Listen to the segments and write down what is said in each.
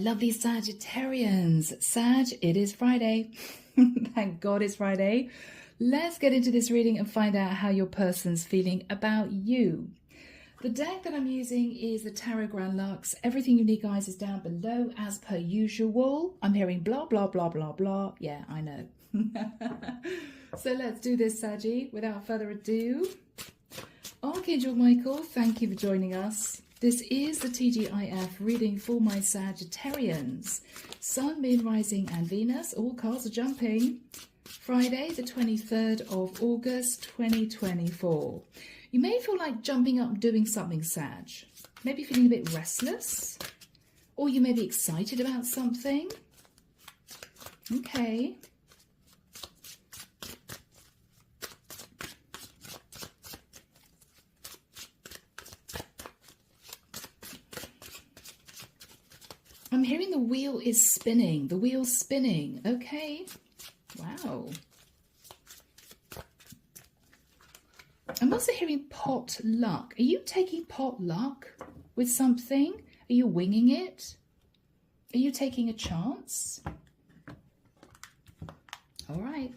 lovely Sagittarians. Sag, it is Friday. Thank God it's Friday. Let's get into this reading and find out how your person's feeling about you. The deck that I'm using is the Tarot Grand Lux. Everything you need, guys, is down below as per usual. I'm hearing blah, blah, blah, blah, blah. Yeah, I know. So let's do this, Saggy. Without further ado, Archangel Michael, thank you for joining us. This is the T.G.I.F reading for my Sagittarians. Sun, Moon, Rising and Venus. All cards are jumping. Friday, the 23rd of August, 2024. You may feel like jumping up and doing something, Sag. Maybe feeling a bit restless. Or you may be excited about something. Okay. I'm hearing the wheel is spinning. The wheel's spinning. Okay. Wow. I'm also hearing pot luck. Are you taking pot luck with something? Are you winging it? Are you taking a chance? All right.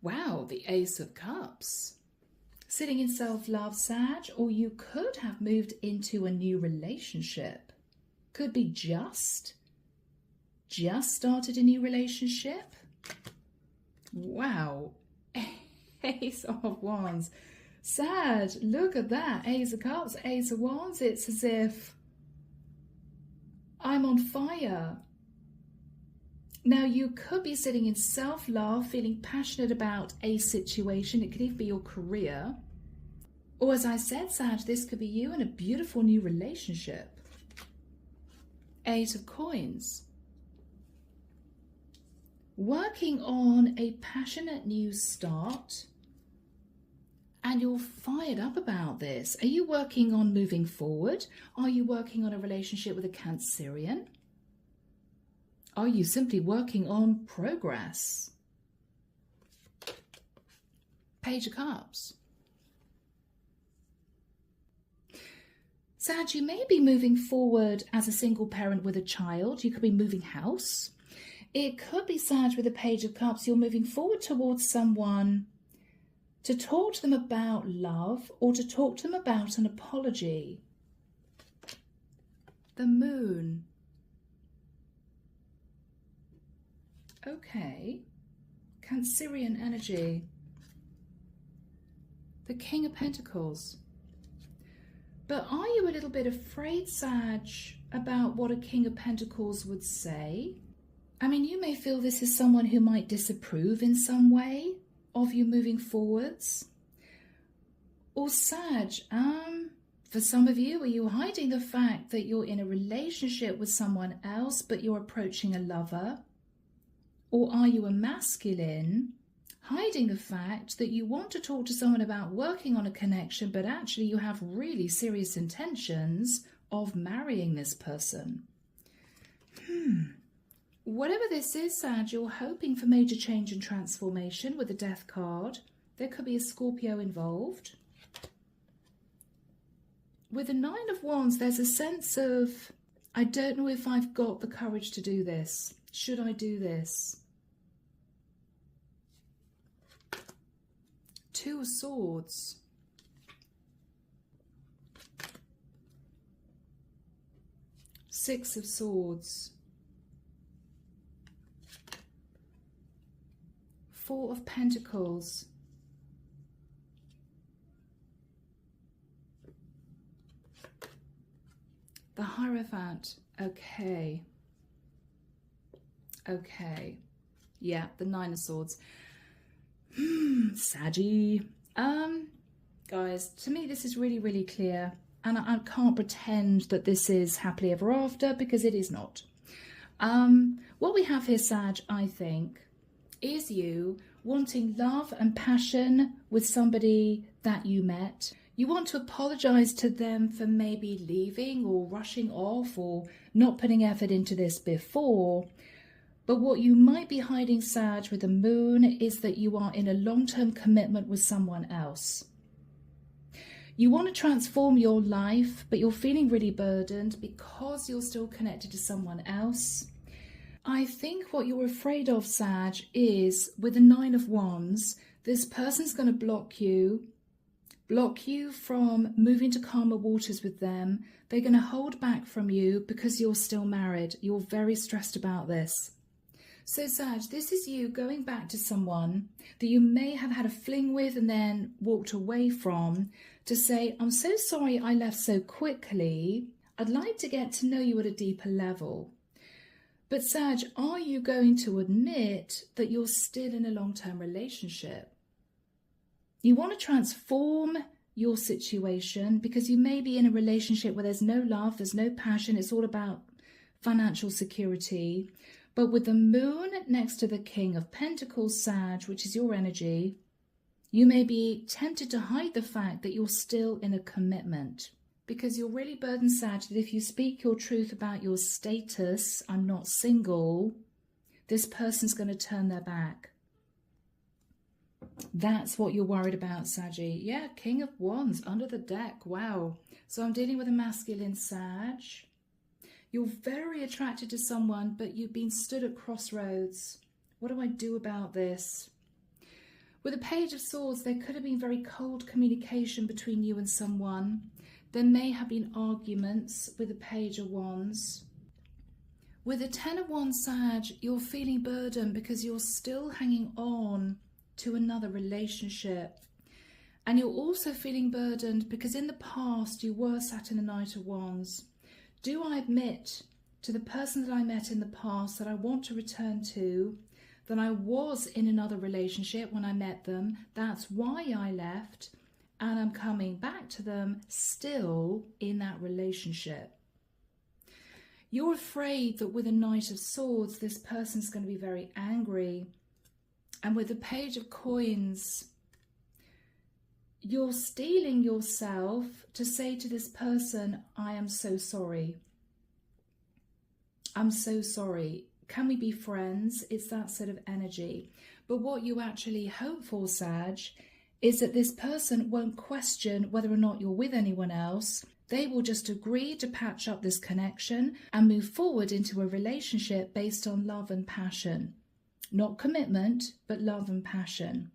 Wow, the Ace of Cups. Sitting in self-love, Sag, or you could have moved into a new relationship. Could be just started a new relationship. Wow. Ace of Wands. Sag, look at that. Ace of Cups, Ace of Wands. It's as if I'm on fire. Now, you could be sitting in self-love, feeling passionate about a situation. It could even be your career. Or as I said, Sag, this could be you in a beautiful new relationship. Eight of Coins. Working on a passionate new start. And you're fired up about this. Are you working on moving forward? Are you working on a relationship with a Cancerian? Are you simply working on progress? Page of Cups. Sag, you may be moving forward as a single parent with a child. You could be moving house. It could be, Sag, with a Page of Cups, you're moving forward towards someone to talk to them about love or to talk to them about an apology. The Moon. Okay. Cancerian energy. The King of Pentacles. But are you a little bit afraid, Sag, about what a King of Pentacles would say? I mean, you may feel this is someone who might disapprove in some way of you moving forwards. Or Sag, for some of you, are you hiding the fact that you're in a relationship with someone else, but you're approaching a lover? Or are you a masculine, hiding the fact that you want to talk to someone about working on a connection, but actually you have really serious intentions of marrying this person? Whatever this is, Sag, you're hoping for major change and transformation with the Death card. There could be a Scorpio involved. With the Nine of Wands, there's a sense of, I don't know if I've got the courage to do this. Should I do this? Two of Swords. Six of Swords. Four of Pentacles. The Hierophant. Okay. Okay. Yeah, the Nine of Swords. Saggy. Guys, to me this is really, really clear. And I can't pretend that this is happily ever after, because it is not. What we have here, Sag, I think, is you wanting love and passion with somebody that you met. You want to apologize to them for maybe leaving or rushing off or not putting effort into this before. But what you might be hiding, Sag, with the Moon is that you are in a long-term commitment with someone else. You want to transform your life, but you're feeling really burdened because you're still connected to someone else. I think what you're afraid of, Sag, is with the 9 of Wands, this person's going to block you from moving to calmer waters with them. They're going to hold back from you because you're still married. You're very stressed about this. So Sag, this is you going back to someone that you may have had a fling with and then walked away from to say, I'm so sorry I left so quickly. I'd like to get to know you at a deeper level. But Sag, are you going to admit that you're still in a long-term relationship? You want to transform your situation because you may be in a relationship where there's no love, there's no passion, it's all about financial security. But with the moon next to the King of Pentacles, Sag, which is your energy, you may be tempted to hide the fact that you're still in a commitment because you're really burdened, Sag, that if you speak your truth about your status, I'm not single, this person's going to turn their back. That's what you're worried about, Saggy. Yeah, King of Wands under the deck. Wow. So I'm dealing with a masculine Sag. You're very attracted to someone, but you've been stood at crossroads. What do I do about this? With the Page of Swords, there could have been very cold communication between you and someone. There may have been arguments with the Page of Wands. With the 10 of Wands, Sag, you're feeling burdened because you're still hanging on to another relationship. And you're also feeling burdened because in the past you were sat in the Knight of Wands. Do I admit to the person that I met in the past that I want to return to, that I was in another relationship when I met them, that's why I left, and I'm coming back to them still in that relationship? You're afraid that with a Knight of Swords, this person's going to be very angry. And with the Page of Coins, you're steeling yourself to say to this person, I am so sorry. I'm so sorry. Can we be friends? It's that sort of energy. But what you actually hope for, Sag, is that this person won't question whether or not you're with anyone else. They will just agree to patch up this connection and move forward into a relationship based on love and passion. Not commitment, but love and passion.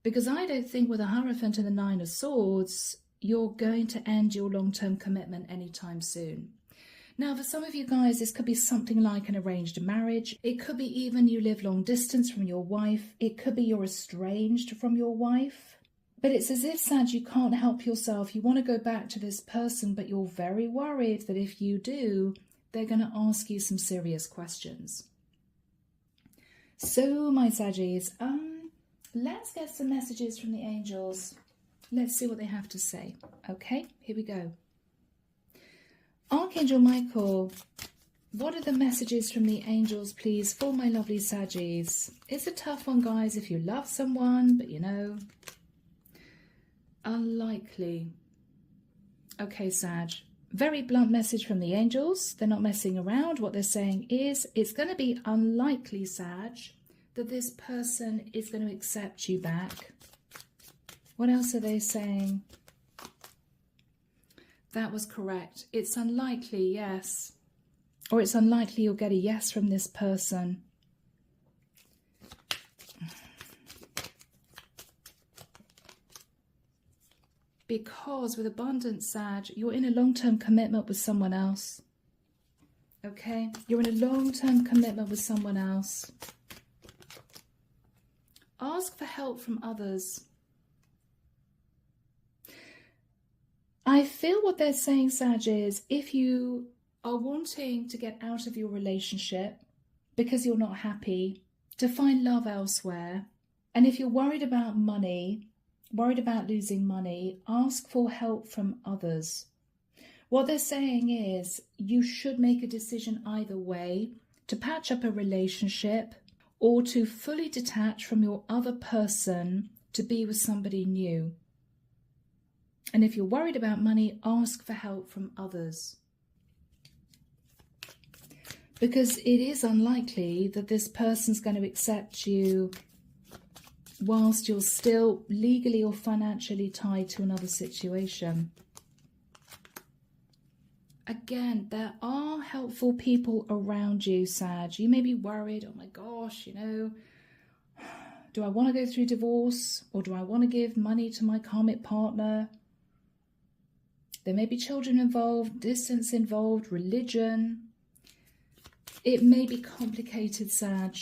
Because I don't think with a Hierophant and the 9 of Swords, you're going to end your long-term commitment anytime soon. Now, for some of you guys, this could be something like an arranged marriage. It could be even you live long distance from your wife. It could be you're estranged from your wife. But it's as if, Sag, you can't help yourself. You want to go back to this person, but you're very worried that if you do, they're going to ask you some serious questions. So, my Saggies, let's get some messages from the angels. Let's see what they have to say. Okay, here we go. Archangel Michael, what are the messages from the angels, please, for my lovely Saggies? It's a tough one, guys, if you love someone, but you know, unlikely. Okay, Sag, very blunt message from the angels. They're not messing around. What they're saying is it's going to be unlikely, Sag, that this person is going to accept you back. What else are they saying? That was correct. It's unlikely, yes. Or it's unlikely you'll get a yes from this person. Because with abundance, Sag, you're in a long-term commitment with someone else. Okay? You're in a long-term commitment with someone else. Ask for help from others. I feel what they're saying, Sag, is if you are wanting to get out of your relationship because you're not happy, to find love elsewhere, and if you're worried about money, worried about losing money, ask for help from others. What they're saying is you should make a decision either way, to patch up a relationship or to fully detach from your other person to be with somebody new. And if you're worried about money, ask for help from others. Because it is unlikely that this person's going to accept you whilst you're still legally or financially tied to another situation. Again, there are helpful people around you, Sag. You may be worried, oh my gosh, you know, do I want to go through divorce, or do I want to give money to my karmic partner? There may be children involved, distance involved, religion. It may be complicated, Sag,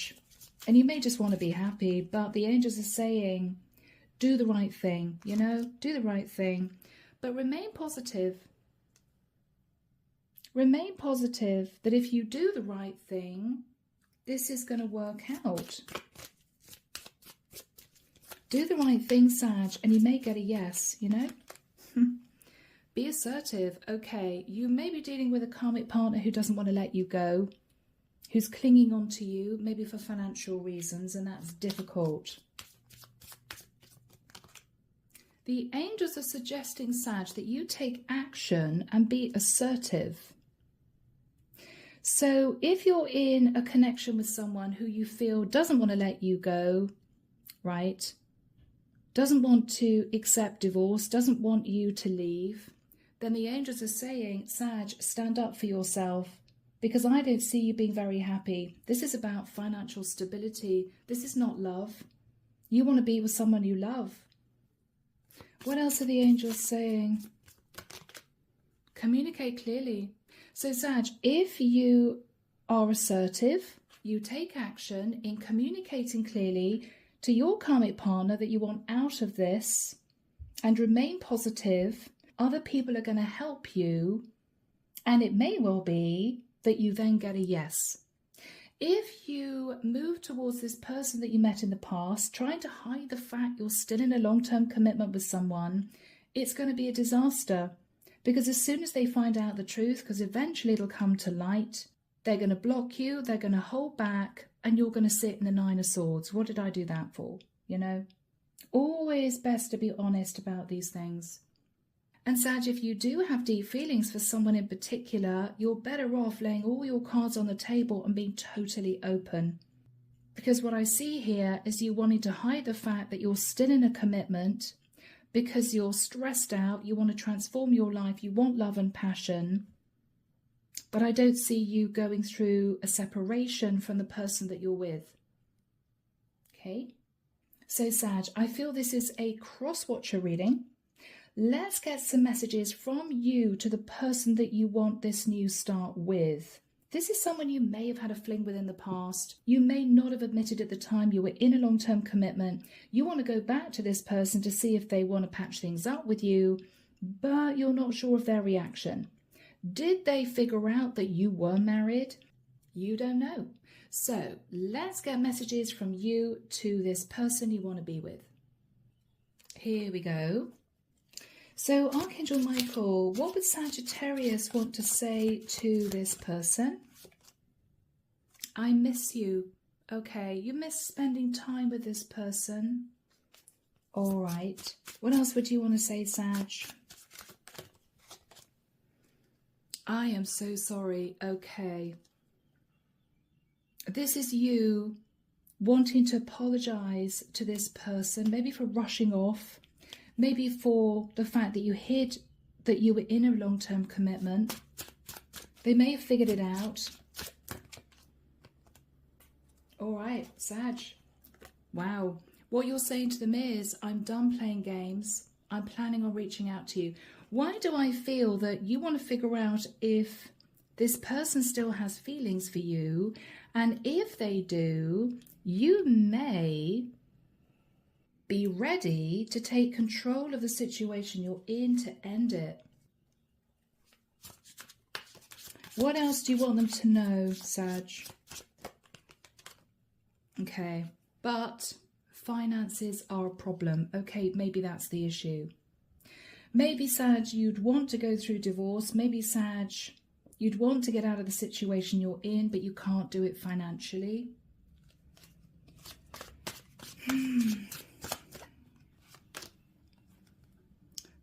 and you may just want to be happy, but the angels are saying, do the right thing, you know, do the right thing, but remain positive. Remain positive that if you do the right thing, this is going to work out. Do the right thing, Sag, and you may get a yes, you know. Be assertive. Okay, you may be dealing with a karmic partner who doesn't want to let you go, who's clinging on to you, maybe for financial reasons, and that's difficult. The angels are suggesting, Sag, that you take action and be assertive. So if you're in a connection with someone who you feel doesn't want to let you go, right, doesn't want to accept divorce, doesn't want you to leave, then the angels are saying, Sag, stand up for yourself, because I don't see you being very happy. This is about financial stability. This is not love. You want to be with someone you love. What else are the angels saying? Communicate clearly. So, Sag, if you are assertive, you take action in communicating clearly to your karmic partner that you want out of this and remain positive, other people are going to help you, and it may well be that you then get a yes. If you move towards this person that you met in the past, trying to hide the fact you're still in a long-term commitment with someone, it's going to be a disaster. Because as soon as they find out the truth, because eventually it'll come to light, they're going to block you, they're going to hold back, and you're going to sit in the Nine of Swords. What did I do that for? You know? Always best to be honest about these things. And Sag, if you do have deep feelings for someone in particular, you're better off laying all your cards on the table and being totally open. Because what I see here is you wanting to hide the fact that you're still in a commitment because you're stressed out, you want to transform your life, you want love and passion. But I don't see you going through a separation from the person that you're with. Okay? So Sag, I feel this is a cross-watcher reading. Let's get some messages from you to the person that you want this new start with. This is someone you may have had a fling with in the past. You may not have admitted at the time you were in a long-term commitment. You want to go back to this person to see if they want to patch things up with you, but you're not sure of their reaction. Did they figure out that you were married? You don't know. So let's get messages from you to this person you want to be with. Here we go. So Archangel Michael, what would Sagittarius want to say to this person? I miss you. Okay, you miss spending time with this person. All right. What else would you want to say, Sag? I am so sorry. Okay. This is you wanting to apologize to this person, maybe for rushing off. Maybe for the fact that you hid that you were in a long-term commitment. They may have figured it out. All right, Sag. Wow. What you're saying to them is, I'm done playing games. I'm planning on reaching out to you. Why do I feel that you want to figure out if this person still has feelings for you? And if they do, you may be ready to take control of the situation you're in to end it. What else do you want them to know, Sag? Okay, but finances are a problem. Okay, maybe that's the issue. Maybe, Sag, you'd want to go through divorce. Maybe, Sag, you'd want to get out of the situation you're in, but you can't do it financially.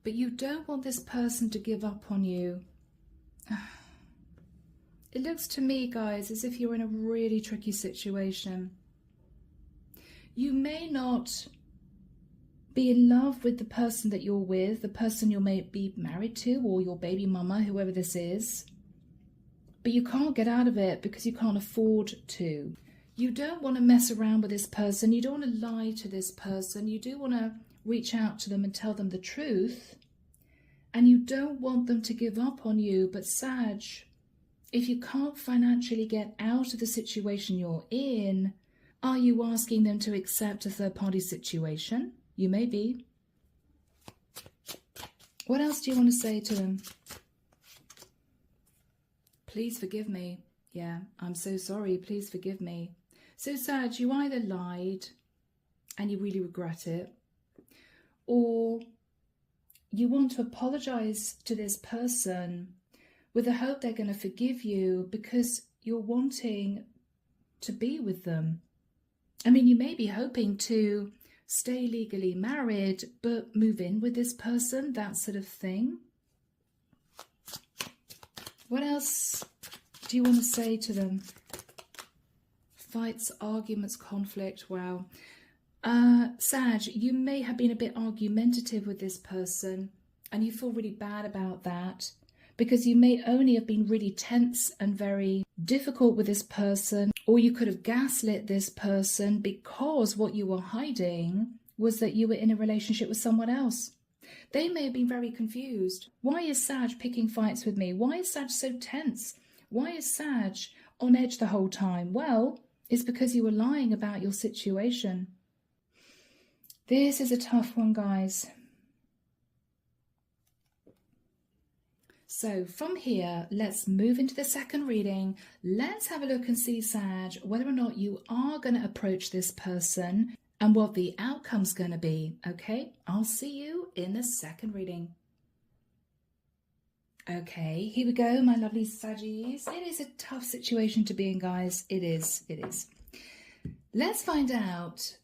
But you don't want this person to give up on you. It looks to me, guys, as if you're in a really tricky situation. You may not be in love with the person that you're with, the person you may be married to, or your baby mama, whoever this is. But you can't get out of it because you can't afford to. You don't want to mess around with this person. You don't want to lie to this person. You do want to reach out to them and tell them the truth. And you don't want them to give up on you. But Sag, if you can't financially get out of the situation you're in, are you asking them to accept a third-party situation? You may be. What else do you want to say to them? Please forgive me. Yeah, I'm so sorry. Please forgive me. So Sag, you either lied and you really regret it, or you want to apologize to this person with the hope they're going to forgive you because you're wanting to be with them. I mean, you may be hoping to stay legally married, but move in with this person, that sort of thing. What else do you want to say to them? Fights, arguments, conflict. Wow. Sag, you may have been a bit argumentative with this person and you feel really bad about that because you may only have been really tense and very difficult with this person, or you could have gaslit this person because what you were hiding was that you were in a relationship with someone else. They may have been very confused. Why is Sag picking fights with me? Why is Sag so tense? Why is Sag on edge the whole time? Well, it's because you were lying about your situation. This is a tough one, guys. So from here, let's move into the second reading. Let's have a look and see, Sag, whether or not you are going to approach this person and what the outcome's going to be. Okay, I'll see you in the second reading. Okay, here we go, my lovely Saggies. It is a tough situation to be in, guys. It is. Let's find out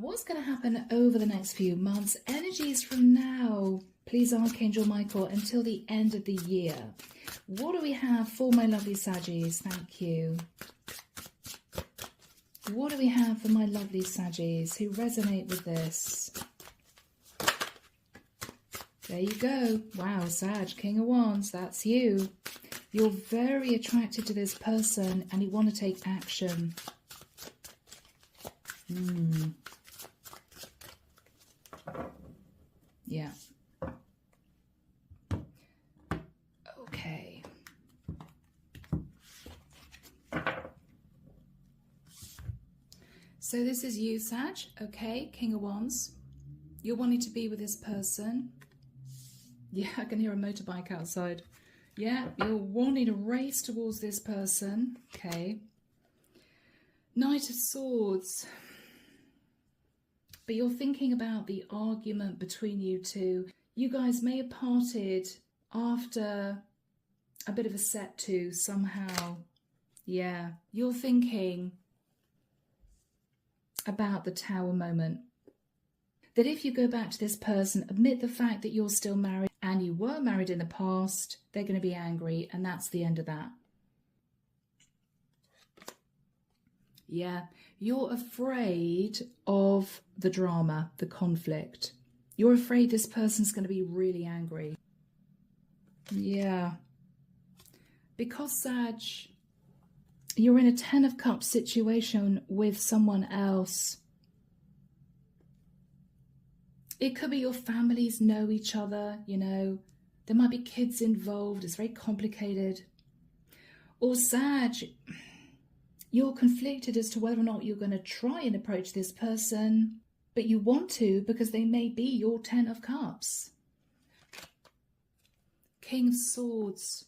what's going to happen over the next few months. Energies from now, please, Archangel Michael, until the end of the year. What do we have for my lovely Saggies? Thank you. What do we have for my lovely Saggies who resonate with this? There you go. Wow, Sag, King of Wands, that's you. You're very attracted to this person and you want to take action. Yeah. Okay. So this is you, Sag, okay, King of Wands. You're wanting to be with this person. Yeah, I can hear a motorbike outside. Yeah, you're wanting to race towards this person. Okay. Knight of Swords. But you're thinking about the argument between you two. You guys may have parted after a bit of a set to somehow. Yeah, you're thinking about the Tower moment. That if you go back to this person, admit the fact that you're still married and you were married in the past, they're going to be angry, and that's the end of that. Yeah, you're afraid of the drama, the conflict. You're afraid this person's going to be really angry. Yeah. Because, Sag, you're in a 10 of Cups situation with someone else. It could be your families know each other, you know. There might be kids involved. It's very complicated. Or Sag, you're conflicted as to whether or not you're going to try and approach this person, but you want to because they may be your 10 of Cups. King of Swords.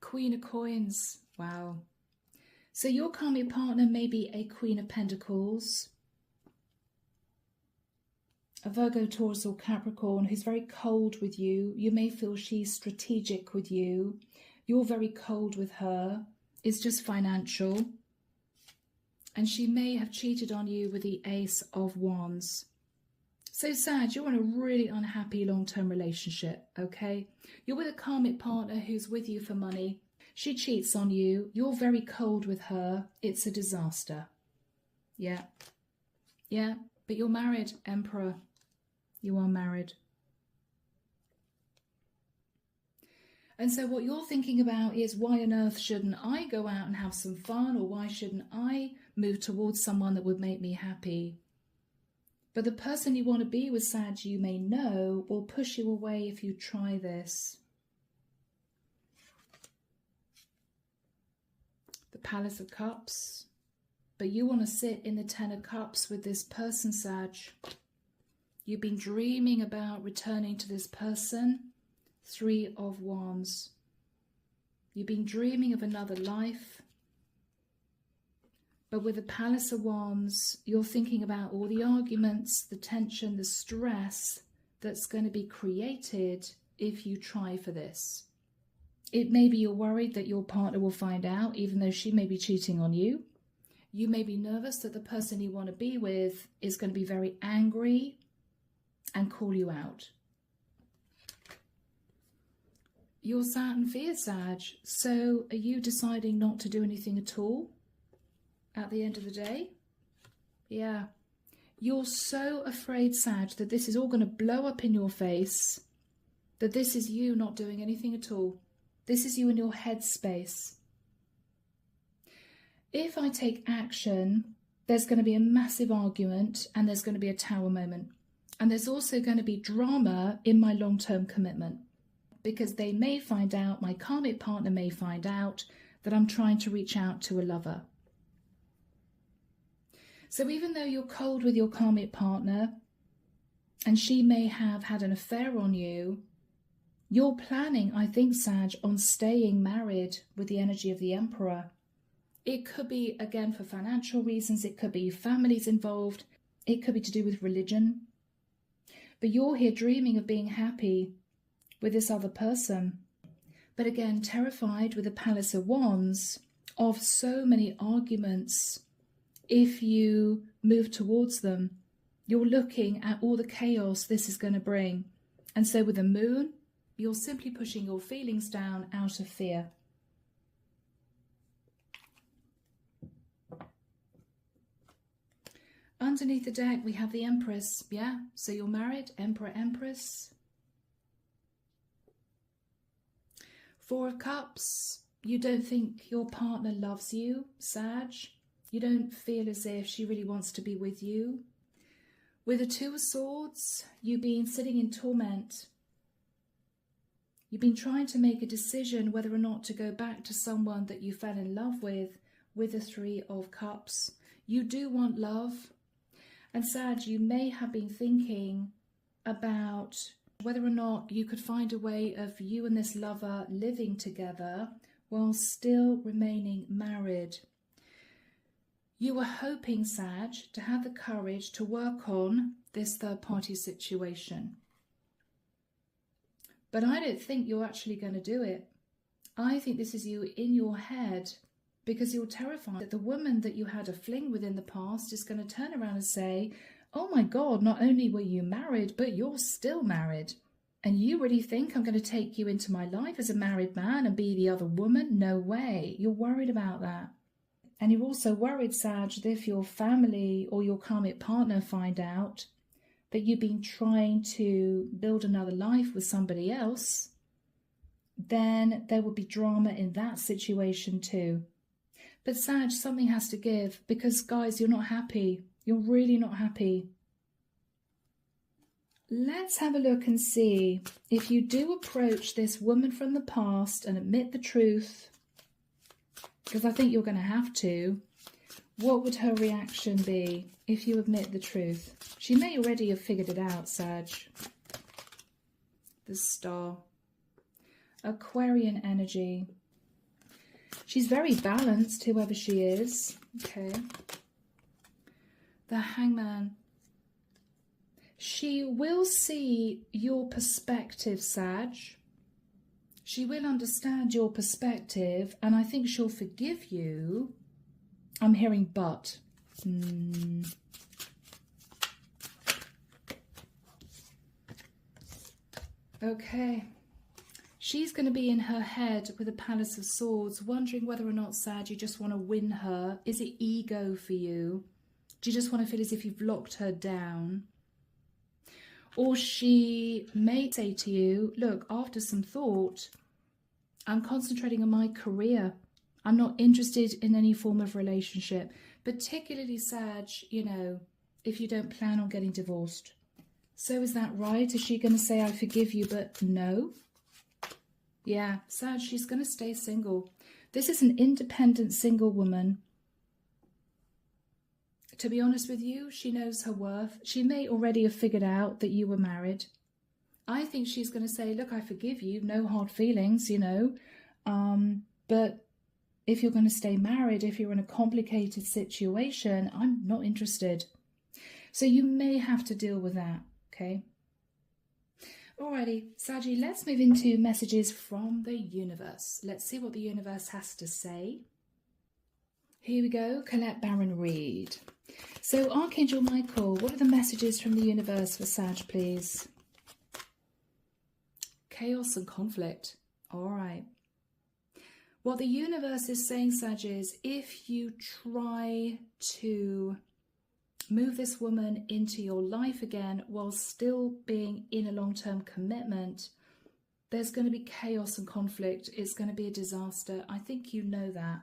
Queen of Coins. Wow. So your karmic partner may be a Queen of Pentacles, a Virgo, Taurus or Capricorn who's very cold with you. You may feel she's strategic with you. You're very cold with her. It's just financial. And she may have cheated on you with the Ace of Wands. So Sag, you're in a really unhappy long-term relationship, okay? You're with a karmic partner who's with you for money. She cheats on you. You're very cold with her. It's a disaster. Yeah. Yeah. But you're married, Emperor. You are married. And so what you're thinking about is, why on earth shouldn't I go out and have some fun? Or why shouldn't I move towards someone that would make me happy? But the person you want to be with, Sag, you may know, will push you away if you try this. The Palace of Cups. But you want to sit in the Ten of Cups with this person, Sag. You've been dreaming about returning to this person. Three of Wands. You've been dreaming of another life. But with the Palace of Wands, you're thinking about all the arguments, the tension, the stress that's going to be created if you try for this. It may be you're worried that your partner will find out, even though she may be cheating on you. You may be nervous that the person you want to be with is going to be very angry and call you out. You're sad and fear, Sag. So are you deciding not to do anything at all at the end of the day? Yeah. You're so afraid, Sag, that this is all going to blow up in your face, that this is you not doing anything at all. This is you in your head space. If I take action, there's going to be a massive argument and there's going to be a tower moment. And there's also going to be drama in my long-term commitment, because they may find out, my karmic partner may find out, that I'm trying to reach out to a lover. So even though you're cold with your karmic partner and she may have had an affair on you, you're planning, I think, Sag, on staying married with the energy of the Emperor. It could be, again, for financial reasons. It could be families involved. It could be to do with religion. But you're here dreaming of being happy with this other person. But again, terrified with the Palace of Wands of so many arguments. If you move towards them, you're looking at all the chaos this is going to bring. And so with the Moon, you're simply pushing your feelings down out of fear. Underneath the deck, we have the Empress. Yeah, so you're married, Emperor, Empress. Four of Cups. You don't think your partner loves you, Sag. You don't feel as if she really wants to be with you. With the Two of Swords, you've been sitting in torment. You've been trying to make a decision whether or not to go back to someone that you fell in love with the Three of Cups. You do want love. And Sag, you may have been thinking about whether or not you could find a way of you and this lover living together while still remaining married. You were hoping, Sag, to have the courage to work on this third-party situation. But I don't think you're actually going to do it. I think this is you in your head, because you're terrified that the woman that you had a fling with in the past is going to turn around and say, oh my God, not only were you married, but you're still married. And you really think I'm going to take you into my life as a married man and be the other woman? No way. You're worried about that. And you're also worried, Sag, that if your family or your karmic partner find out that you've been trying to build another life with somebody else, then there will be drama in that situation too. But Sag, something has to give, because guys, you're not happy. You're really not happy. Let's have a look and see if you do approach this woman from the past and admit the truth, because I think you're going to have to. What would her reaction be if you admit the truth? She may already have figured it out, Sag. The Star. Aquarian energy. She's very balanced, whoever she is. Okay. The Hangman. She will see your perspective, Sag. She will understand your perspective, and I think she'll forgive you. I'm hearing but. Okay. She's going to be in her head with a Palace of Swords, wondering whether or not, Sag, you just want to win her. Is it ego for you? Do you just want to feel as if you've locked her down? Or she may say to you, look, after some thought, I'm concentrating on my career. I'm not interested in any form of relationship, particularly, Sag, you know, if you don't plan on getting divorced. So is that right? Is she going to say, I forgive you, but no? Yeah, Sag, she's going to stay single. This is an independent single woman. To be honest with you, she knows her worth. She may already have figured out that you were married. I think she's going to say, look, I forgive you, no hard feelings, you know. But if you're going to stay married, if you're in a complicated situation, I'm not interested. So you may have to deal with that, okay? Alrighty, Saggy, let's move into messages from the universe. Let's see what the universe has to say. Here we go, Colette Baron Reed. So Archangel Michael, what are the messages from the universe for Sag, please? Chaos and conflict. All right. What the universe is saying, Sag, is if you try to move this woman into your life again while still being in a long-term commitment, there's going to be chaos and conflict. It's going to be a disaster. I think you know that.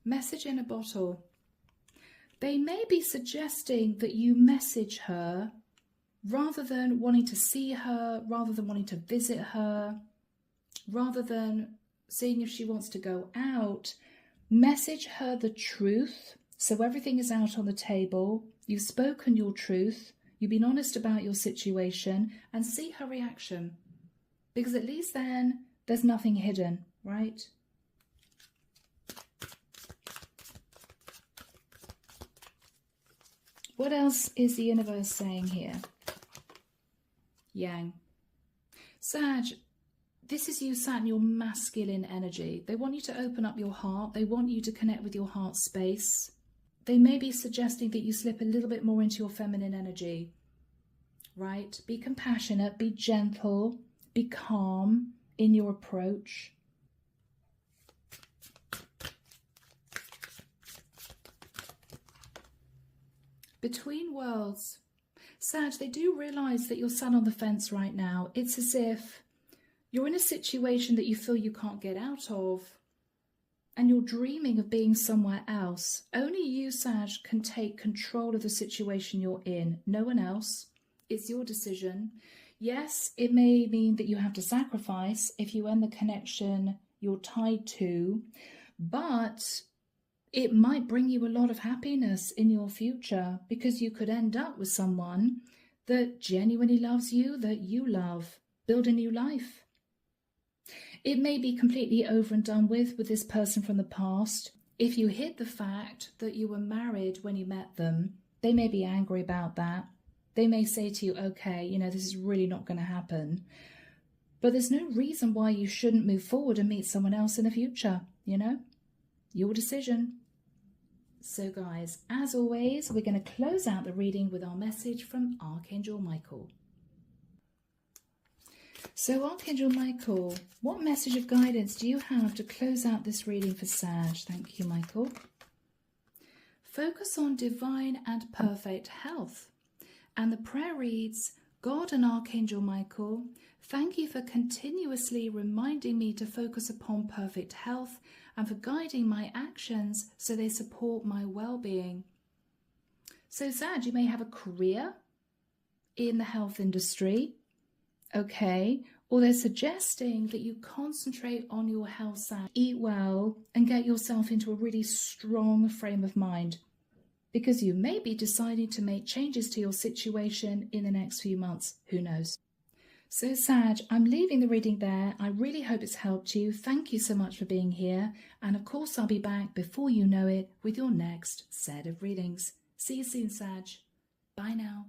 Message in a bottle. They may be suggesting that you message her rather than wanting to see her, rather than wanting to visit her, rather than seeing if she wants to go out. Message her the truth. So everything is out on the table. You've spoken your truth. You've been honest about your situation, and see her reaction. Because at least then there's nothing hidden, right? What else is the universe saying here? Yang. Sag, this is you sat in your masculine energy. They want you to open up your heart. They want you to connect with your heart space. They may be suggesting that you slip a little bit more into your feminine energy, right? Be compassionate, be gentle, be calm in your approach. Between worlds. Sag, they do realise that you're sat on the fence right now. It's as if you're in a situation that you feel you can't get out of, and you're dreaming of being somewhere else. Only you, Sag, can take control of the situation you're in. No one else. It's your decision. Yes, it may mean that you have to sacrifice if you end the connection you're tied to, but it might bring you a lot of happiness in your future, because you could end up with someone that genuinely loves you, that you love. Build a new life. It may be completely over and done with this person from the past. If you hid the fact that you were married when you met them, they may be angry about that. They may say to you, okay, you know, this is really not going to happen. But there's no reason why you shouldn't move forward and meet someone else in the future, you know? Your decision. So guys, as always, we're going to close out the reading with our message from Archangel Michael. So Archangel Michael, what message of guidance do you have to close out this reading for Sag? Thank you, Michael. Focus on divine and perfect health. And the prayer reads, God and Archangel Michael, thank you for continuously reminding me to focus upon perfect health and for guiding my actions so they support my well-being. So Sag, you may have a career in the health industry, okay, or they're suggesting that you concentrate on your health, Sag, eat well and get yourself into a really strong frame of mind, because you may be deciding to make changes to your situation in the next few months. Who knows? So Sag, I'm leaving the reading there. I really hope it's helped you. Thank you so much for being here. And of course, I'll be back before you know it with your next set of readings. See you soon, Sag. Bye now.